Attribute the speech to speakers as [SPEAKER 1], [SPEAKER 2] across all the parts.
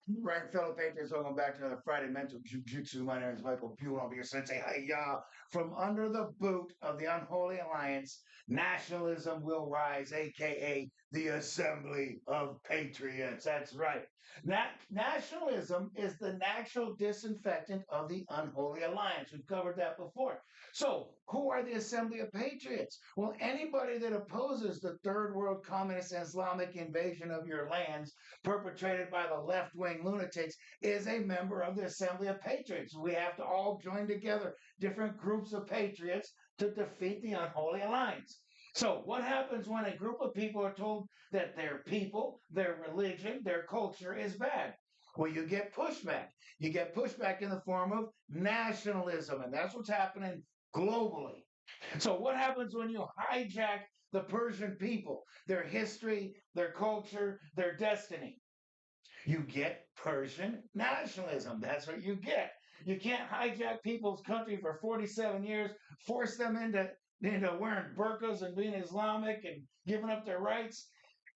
[SPEAKER 1] Right, fellow patriots, welcome back to another Friday Mental Jujitsu. My name is Michael Pugh, and I'll be your sensei. Hi, from under the boot of the unholy alliance, nationalism will rise, aka the Assembly of Patriots. That's right. Nationalism is the natural disinfectant of the unholy alliance. We've covered that before. So, who are the Assembly of Patriots? Well, anybody that opposes the third world communist Islamic invasion of your lands perpetrated by the left wing lunatics is a member of the Assembly of Patriots. We have to all join together, different groups of patriots, to defeat the unholy alliance. So, what happens when a group of people are told that their people, their religion, their culture is bad? Well, you get pushback. You get pushback in the form of nationalism, and that's what's happening globally. So, what happens when you hijack the Persian people, their history, their culture, their destiny? You get Persian nationalism. That's what you get. You can't hijack people's country for 47 years, force them into wearing burqas and being Islamic and giving up their rights.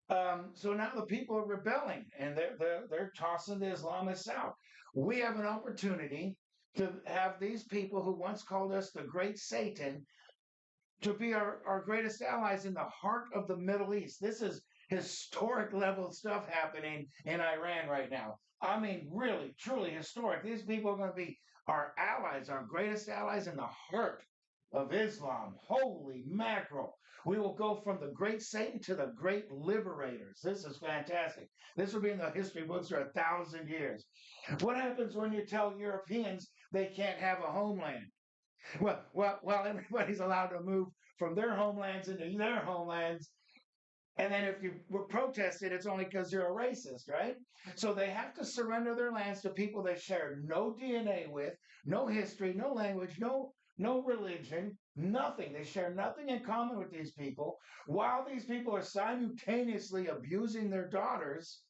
[SPEAKER 1] So now the people are rebelling and they're tossing the Islamists out. We have an opportunity to have these people who once called us the great Satan to be our greatest allies in the heart of the Middle East. This is historic level stuff happening in Iran right now. I mean, really, truly historic. These people are going to be our allies, our greatest allies in the heart of Islam. Holy mackerel. We will go from the great Satan to the great liberators. This is fantastic. This will be in the history books for 1,000 years. What happens when you tell Europeans they can't have a homeland? Well, everybody's allowed to move from their homelands into their homelands. And then if you were protested, it's only because you're a racist, right? So they have to surrender their lands to people they share no DNA with, no history, no language, no religion, nothing. They share nothing in common with these people, while these people are simultaneously abusing their daughters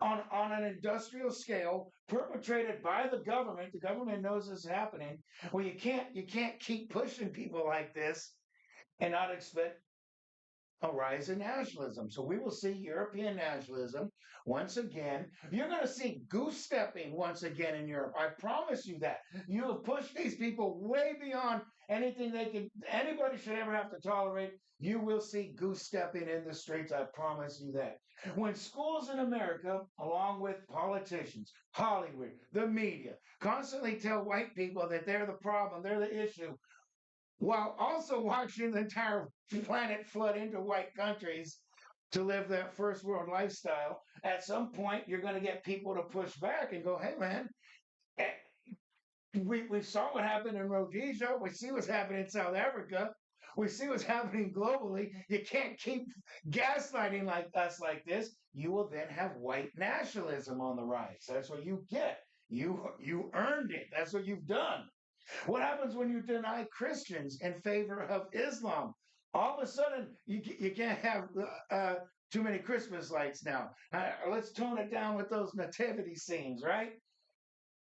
[SPEAKER 1] on an industrial scale perpetrated by the government. The government knows this is happening. Well, you can't keep pushing people like this and not expect a rise in nationalism. So we will see European nationalism once again. You're going to see goose stepping once again in Europe. I promise you that. You have pushed these people way beyond anything anybody should ever have to tolerate. You will see goose stepping in the streets. I promise you that. When schools in America, along with politicians, Hollywood, the media, constantly tell white people that they're the problem, they're the issue, while also watching the entire planet flood into white countries to live that first world lifestyle, at some point you're going to get people to push back and go, hey, man, eh, we saw what happened in Rhodesia. We see what's happening in South Africa. We see what's happening globally. You can't keep gaslighting like us like this. You will then have white nationalism on the rise. That's what you get. You earned it. That's what you've done. What happens when you deny Christians in favor of Islam? All of a sudden, you can't have too many Christmas lights now. Let's tone it down with those nativity scenes, right?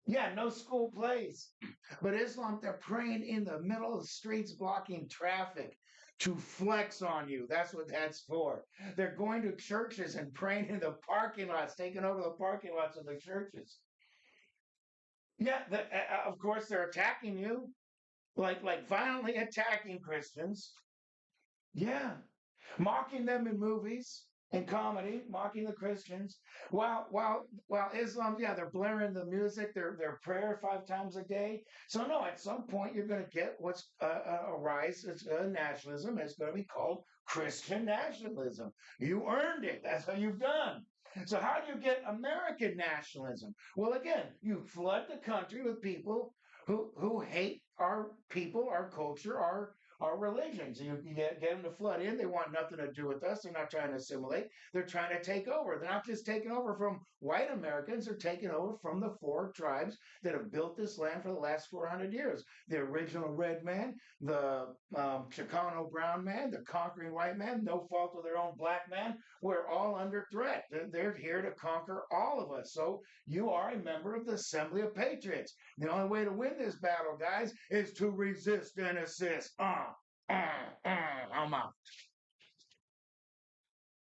[SPEAKER 1] Yeah, no school plays. But Islam, they're praying in the middle of the streets, blocking traffic to flex on you. That's what that's for. They're going to churches and praying in the parking lots, taking over the parking lots of the churches. Yeah, of course, they're attacking you, like violently attacking Christians. Yeah, mocking them in movies and comedy, mocking the Christians. While Islam, yeah, they're blaring the music, their prayer 5 times a day. So no, at some point you're going to get what's a rise. It's nationalism. It's going to be called Christian nationalism. You earned it. That's what you've done. So how do you get American nationalism? Well, again, you flood the country with people who hate our people, our culture, our religions. You get them to flood in. They want nothing to do with us. They're not trying to assimilate. They're trying to take over. They're not just taking over from white Americans. They're taking over from the 4 tribes that have built this land for the last 400 years. The original red man, the Chicano brown man, the conquering white man, no fault of their own black man. We're all under threat. They're here to conquer all of us. So you are a member of the Assembly of Patriots. The only way to win this battle, guys, is to resist and assist. I'm out.